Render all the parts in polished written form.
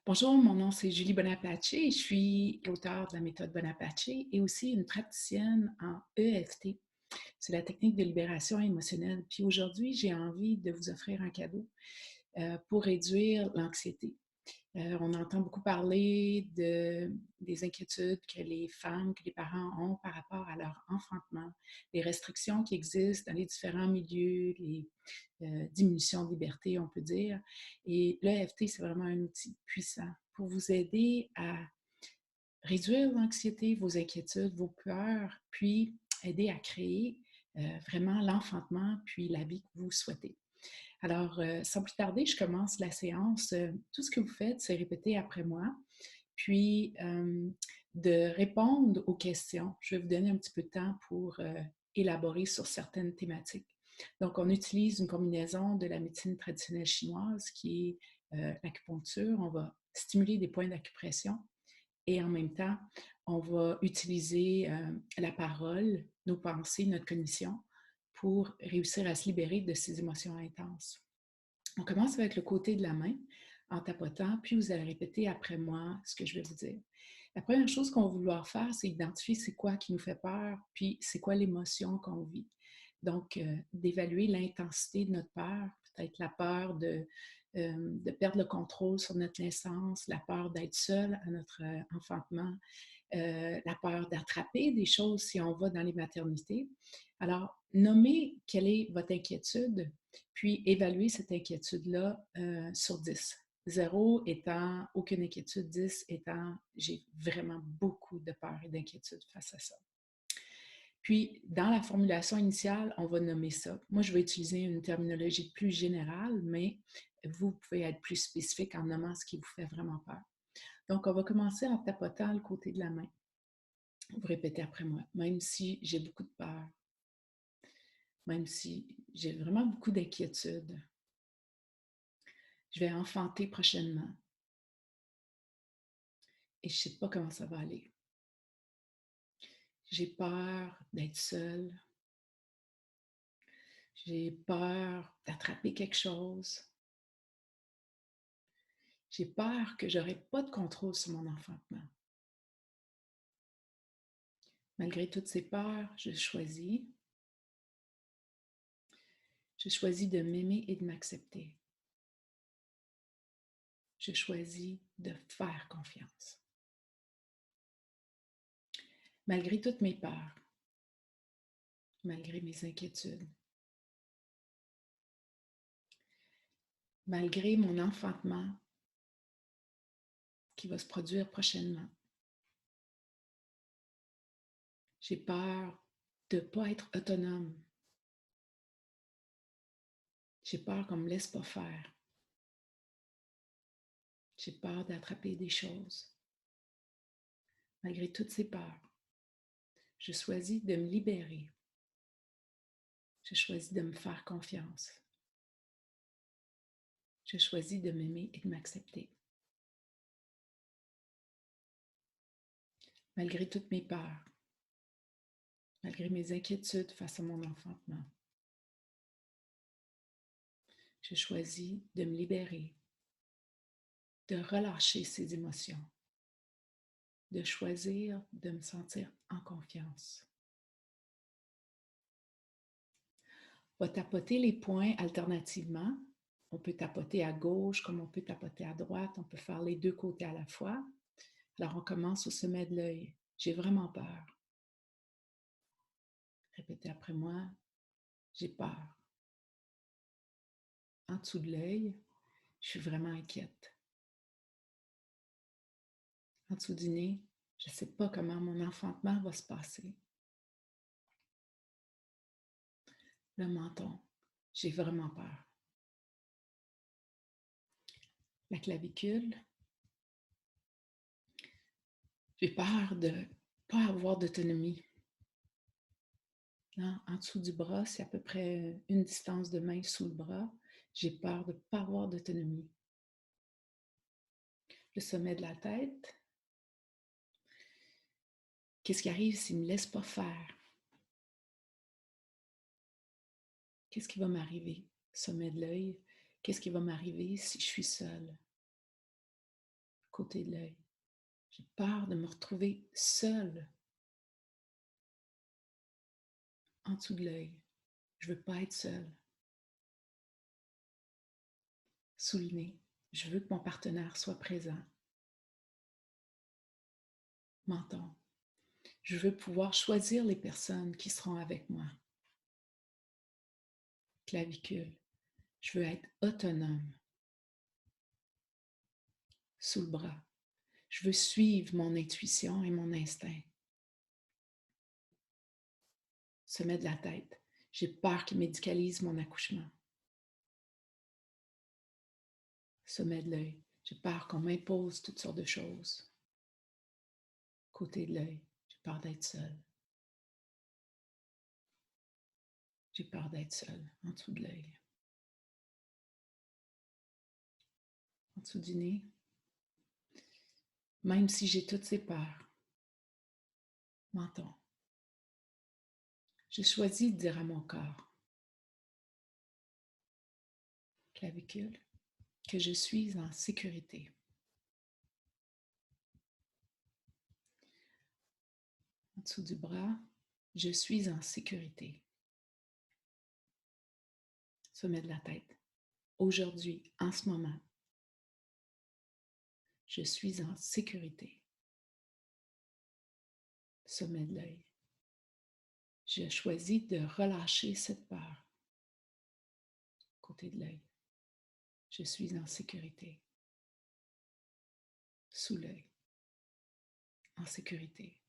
Bonjour, mon nom c'est Julie Bonaparte. Je suis l'auteure de la méthode Bonaparte et aussi une praticienne en EFT. C'est la technique de libération émotionnelle. Puis aujourd'hui, j'ai envie de vous offrir un cadeau pour réduire l'anxiété. On entend beaucoup parler des inquiétudes que les femmes, que les parents ont par rapport à leur enfantement, les restrictions qui existent dans les différents milieux, les diminutions de liberté, on peut dire. Et l'EFT, c'est vraiment un outil puissant pour vous aider à réduire l'anxiété, vos inquiétudes, vos peurs, puis aider à créer vraiment l'enfantement, puis la vie que vous souhaitez. Alors, sans plus tarder, je commence la séance. Tout ce que vous faites, c'est répéter après moi, puis de répondre aux questions. Je vais vous donner un petit peu de temps pour élaborer sur certaines thématiques. Donc, on utilise une combinaison de la médecine traditionnelle chinoise qui est l'acupuncture. On va stimuler des points d'acupression et en même temps, on va utiliser la parole, nos pensées, notre cognition pour réussir à se libérer de ces émotions intenses. On commence avec le côté de la main en tapotant, puis vous allez répéter après moi ce que je vais vous dire. La première chose qu'on va vouloir faire, c'est identifier c'est quoi qui nous fait peur, puis c'est quoi l'émotion qu'on vit. Donc, d'évaluer l'intensité de notre peur, peut-être la peur de perdre le contrôle sur notre naissance, la peur d'être seul à notre enfantement, la peur d'attraper des choses si on va dans les maternités. Alors, nommez quelle est votre inquiétude, puis évaluez cette inquiétude-là sur 10. 0 étant aucune inquiétude, 10 étant j'ai vraiment beaucoup de peur et d'inquiétude face à ça. Puis, dans la formulation initiale, on va nommer ça. Moi, je vais utiliser une terminologie plus générale, mais vous pouvez être plus spécifique en nommant ce qui vous fait vraiment peur. Donc, on va commencer en tapotant le côté de la main. Vous répétez après moi, même si j'ai beaucoup de peur, même si j'ai vraiment beaucoup d'inquiétude, je vais enfanter prochainement et je ne sais pas comment ça va aller. J'ai peur d'être seule, j'ai peur d'attraper quelque chose, j'ai peur que je n'aurai pas de contrôle sur mon enfantement. Malgré toutes ces peurs, je choisis de m'aimer et de m'accepter. Je choisis de faire confiance. Malgré toutes mes peurs, malgré mes inquiétudes, malgré mon enfantement qui va se produire prochainement, j'ai peur de ne pas être autonome. J'ai peur qu'on ne me laisse pas faire. J'ai peur d'attraper des choses. Malgré toutes ces peurs, je choisis de me libérer. Je choisis de me faire confiance. Je choisis de m'aimer et de m'accepter. Malgré toutes mes peurs, malgré mes inquiétudes face à mon enfantement, je choisis de me libérer, de relâcher ces émotions, de choisir de me sentir en confiance. On va tapoter les points alternativement. On peut tapoter à gauche comme on peut tapoter à droite. On peut faire les deux côtés à la fois. Alors, on commence au sommet de l'œil. J'ai vraiment peur. Répétez après moi. J'ai peur. En dessous de l'œil, je suis vraiment inquiète. En dessous du nez, je ne sais pas comment mon enfantement va se passer. Le menton, j'ai vraiment peur. La clavicule, j'ai peur de ne pas avoir d'autonomie. En dessous du bras, c'est à peu près une distance de main sous le bras. J'ai peur de ne pas avoir d'autonomie. Le sommet de la tête, qu'est-ce qui arrive s'il ne me laisse pas faire? Qu'est-ce qui va m'arriver? Sommet de l'œil, qu'est-ce qui va m'arriver si je suis seule? côté de l'œil. J'ai peur de me retrouver seule en dessous de l'œil. Je ne veux pas être seule. Sous le nez, je veux que mon partenaire soit présent. Menton, je veux pouvoir choisir les personnes qui seront avec moi. Clavicule, je veux être autonome. Sous le bras, je veux suivre mon intuition et mon instinct. Sommet de la tête, j'ai peur qu'il médicalise mon accouchement. Sommet de l'œil, j'ai peur qu'on m'impose toutes sortes de choses. Côté de l'œil, j'ai peur d'être seule. J'ai peur d'être seule en dessous de l'œil. En dessous du nez, même si j'ai toutes ces peurs. Menton, je choisis de dire à mon corps, clavicule, que je suis en sécurité. En dessous du bras, je suis en sécurité. Sommet de la tête. Aujourd'hui, en ce moment, je suis en sécurité. Sommet de l'œil. Je choisis de relâcher cette peur. Côté de l'œil. Je suis en sécurité. Sous l'œil. En sécurité.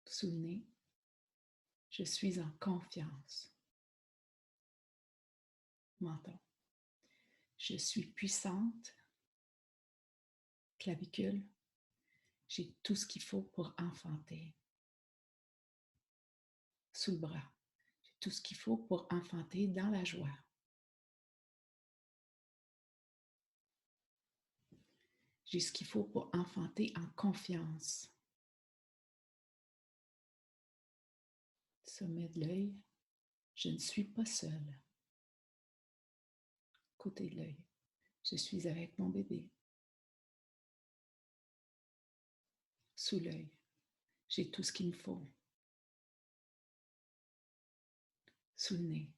Sous le nez. Je suis en confiance. Menton. Je suis puissante. Clavicule. J'ai tout ce qu'il faut pour enfanter. Sous le bras. J'ai tout ce qu'il faut pour enfanter dans la joie. J'ai ce qu'il faut pour enfanter en confiance. Sommet de l'œil. Je ne suis pas seule. Côté de l'œil. Je suis avec mon bébé. Sous l'œil. J'ai tout ce qu'il me faut. Sous le nez.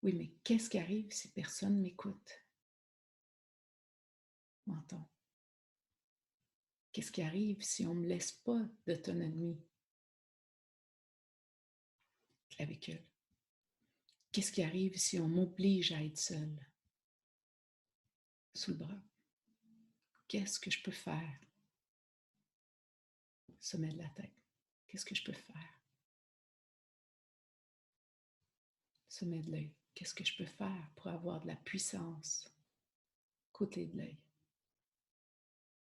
Oui, mais qu'est-ce qui arrive si personne m'écoute? Menton. Qu'est-ce qui arrive si on ne me laisse pas d'autonomie? Clavicule. Qu'est-ce qui arrive si on m'oblige à être seule? Sous le bras. Qu'est-ce que je peux faire? Sommet de la tête. Qu'est-ce que je peux faire? Sommet de l'œil. Qu'est-ce que je peux faire pour avoir de la puissance? Côté de l'œil.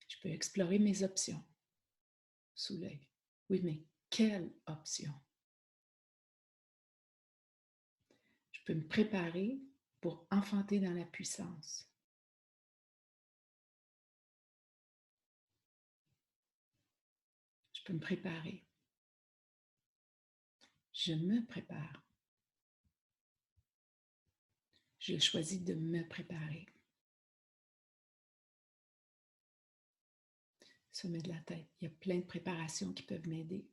Je peux explorer mes options. Sous l'œil. Oui, mais quelle option? Je peux me préparer pour enfanter dans la puissance. Je peux me préparer. Je me prépare. Je choisis de me préparer. Sommet de la tête. Il y a plein de préparations qui peuvent m'aider.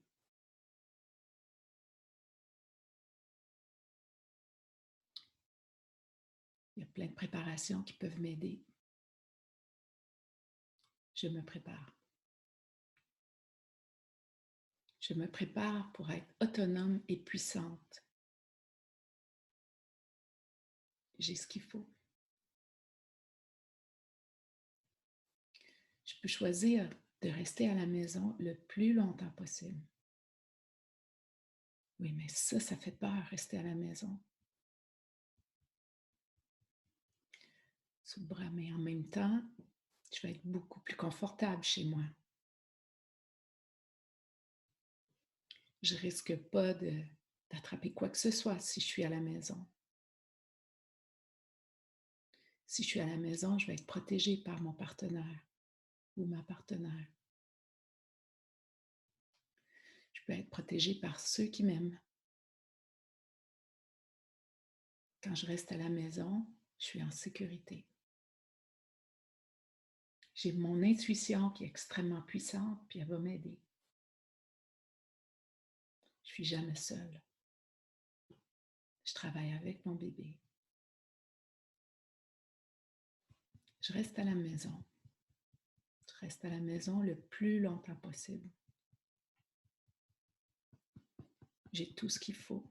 Il y a plein de préparations qui peuvent m'aider. Je me prépare. Je me prépare pour être autonome et puissante. J'ai ce qu'il faut. Je peux choisir de rester à la maison le plus longtemps possible. Oui, mais ça fait peur, rester à la maison. Sous le bras, mais en même temps, je vais être beaucoup plus confortable chez moi. Je risque pas d'attraper quoi que ce soit si je suis à la maison. Si je suis à la maison, je vais être protégée par mon partenaire ou ma partenaire. Je peux être protégée par ceux qui m'aiment. Quand je reste à la maison, je suis en sécurité. J'ai mon intuition qui est extrêmement puissante, puis elle va m'aider. Je suis jamais seule. Je travaille avec mon bébé. Je reste à la maison. Je reste à la maison le plus longtemps possible. J'ai tout ce qu'il faut.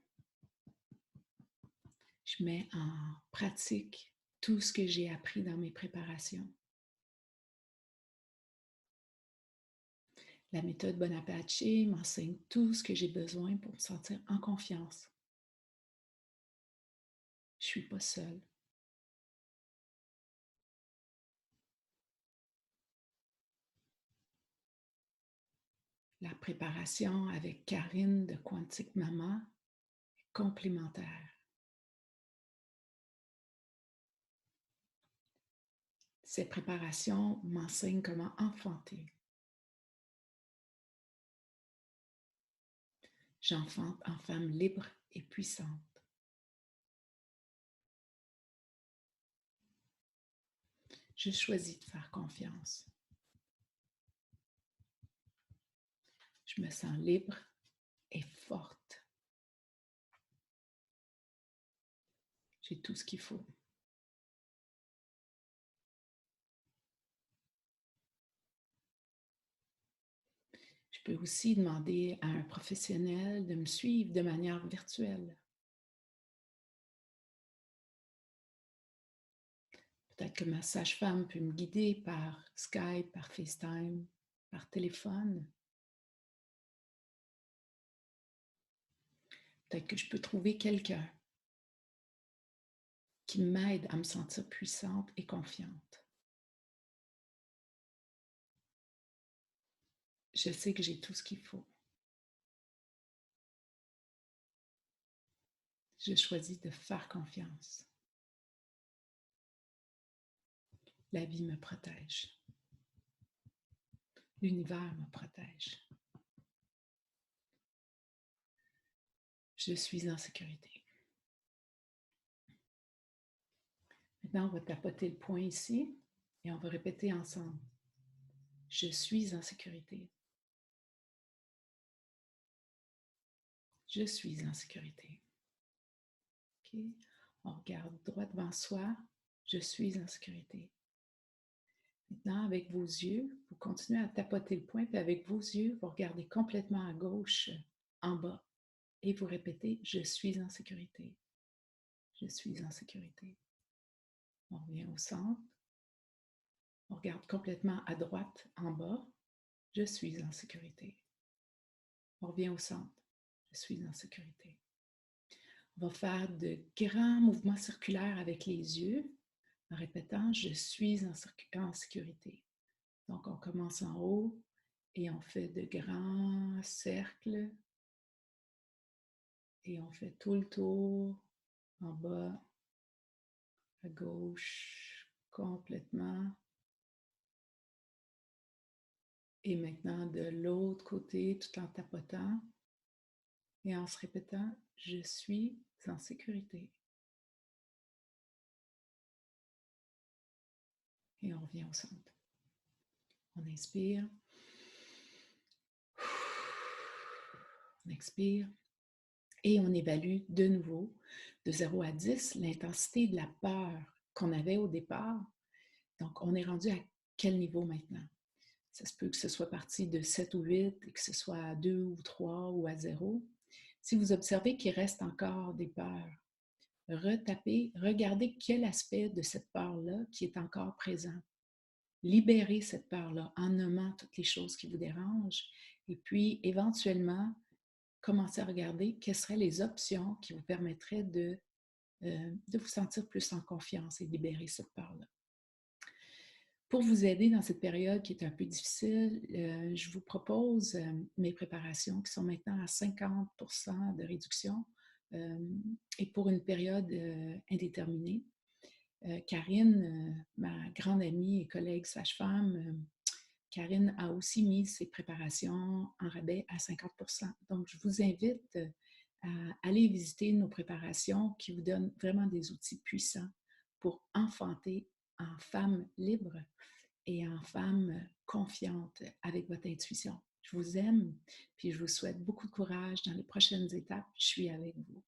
Je mets en pratique tout ce que j'ai appris dans mes préparations. La méthode Bonaparte m'enseigne tout ce que j'ai besoin pour me sentir en confiance. Je ne suis pas seule. La préparation avec Karine de Quantique Mama est complémentaire. Ces préparations m'enseignent comment enfanter. J'enfante en femme libre et puissante. Je choisis de faire confiance. Je me sens libre et forte. J'ai tout ce qu'il faut. Je peux aussi demander à un professionnel de me suivre de manière virtuelle. Peut-être que ma sage-femme peut me guider par Skype, par FaceTime, par téléphone. Peut-être que je peux trouver quelqu'un qui m'aide à me sentir puissante et confiante. Je sais que j'ai tout ce qu'il faut. Je choisis de faire confiance. La vie me protège. L'univers me protège. Je suis en sécurité. Maintenant, on va tapoter le point ici et on va répéter ensemble. Je suis en sécurité. Je suis en sécurité. Okay. On regarde droit devant soi. Je suis en sécurité. Maintenant, avec vos yeux, vous continuez à tapoter le point, puis avec vos yeux, vous regardez complètement à gauche, en bas, et vous répétez « Je suis en sécurité. Je suis en sécurité. » On revient au centre. On regarde complètement à droite, en bas. « Je suis en sécurité. » On revient au centre. « Je suis en sécurité. » On va faire de grands mouvements circulaires avec les yeux en répétant « Je suis en sécurité. » Donc, on commence en haut et on fait de grands cercles et on fait tout le tour en bas, à gauche, complètement. Et maintenant, de l'autre côté, tout en tapotant et en se répétant « Je suis en sécurité. » Et on revient au centre. On inspire. On expire. Et on évalue de nouveau, de 0 à 10, l'intensité de la peur qu'on avait au départ. Donc, on est rendu à quel niveau maintenant? Ça se peut que ce soit parti de 7 ou 8, et que ce soit à 2 ou 3 ou à 0. Si vous observez qu'il reste encore des peurs, retapez, regardez quel aspect de cette peur-là qui est encore présent. Libérez cette peur-là en nommant toutes les choses qui vous dérangent et puis éventuellement, commencez à regarder quelles seraient les options qui vous permettraient de vous sentir plus en confiance et libérer cette peur-là. Pour vous aider dans cette période qui est un peu difficile, je vous propose mes préparations qui sont maintenant à 50% de réduction et pour une période indéterminée. Karine, ma grande amie et collègue sage-femme, Karine a aussi mis ses préparations en rabais à 50%. Donc, je vous invite à aller visiter nos préparations qui vous donnent vraiment des outils puissants pour enfanter en femme libre et en femme confiante avec votre intuition. Je vous aime, puis je vous souhaite beaucoup de courage dans les prochaines étapes. Je suis avec vous.